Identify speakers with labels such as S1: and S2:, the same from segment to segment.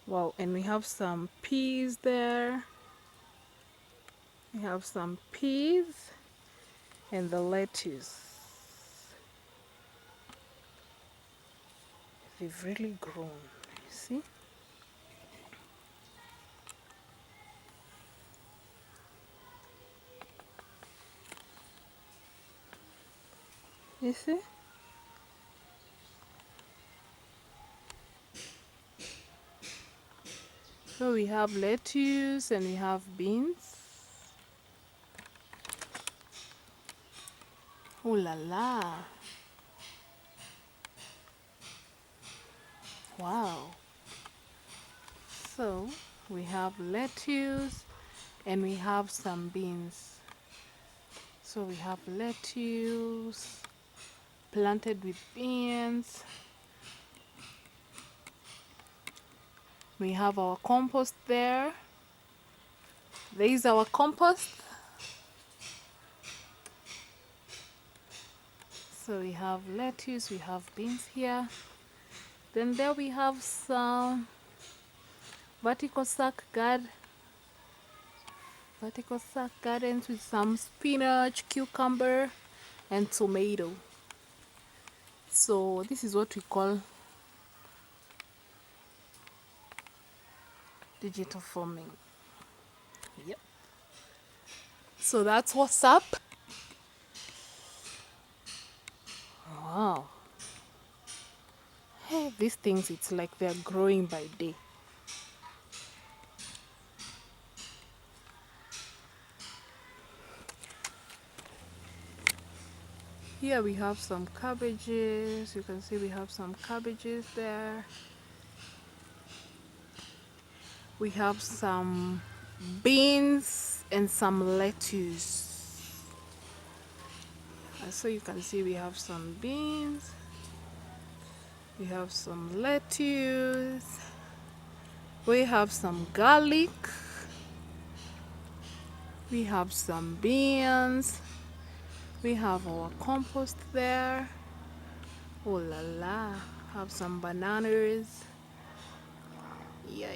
S1: Wow, and we have some peas there. We have some peas and the lettuce. They've really grown, you see? You see? So we have lettuce and we have beans. Oh la la. Wow. So we have lettuce and we have some beans. So we have lettuce planted with beans. We have our compost there. There is our compost. So we have lettuce, we have beans here. Then there we have some vertical sack gardens with some spinach, cucumber, and tomato. So this is what we call digital farming. Yep. So that's what's up. Wow. Hey, these things, it's like they're growing by day. Here we have some cabbages. You can see we have some cabbages there. We have some beans and some lettuce. So you can see we have some beans. We have some lettuce. We have some garlic. We have some beans. We have our compost there. Oh la la. Have some bananas. Yeah.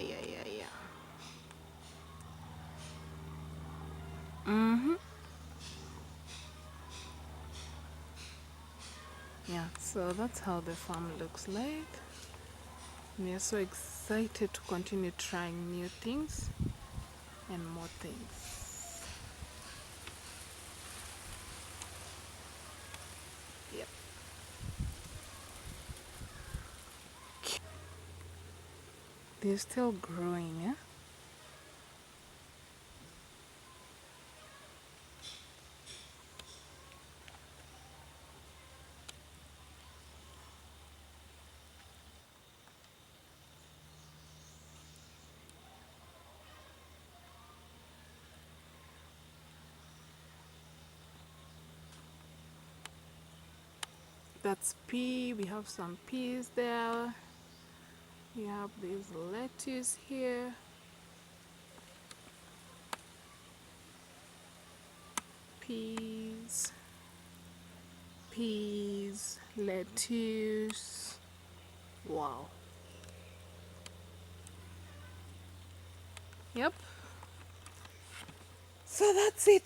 S1: Yeah, so that's how the farm looks like. We are so excited to continue trying new things and more things. Yep. They're still growing, yeah? That's pea. We have some peas there. We have this lettuce here. Peas, lettuce. Wow. Yep. So that's it.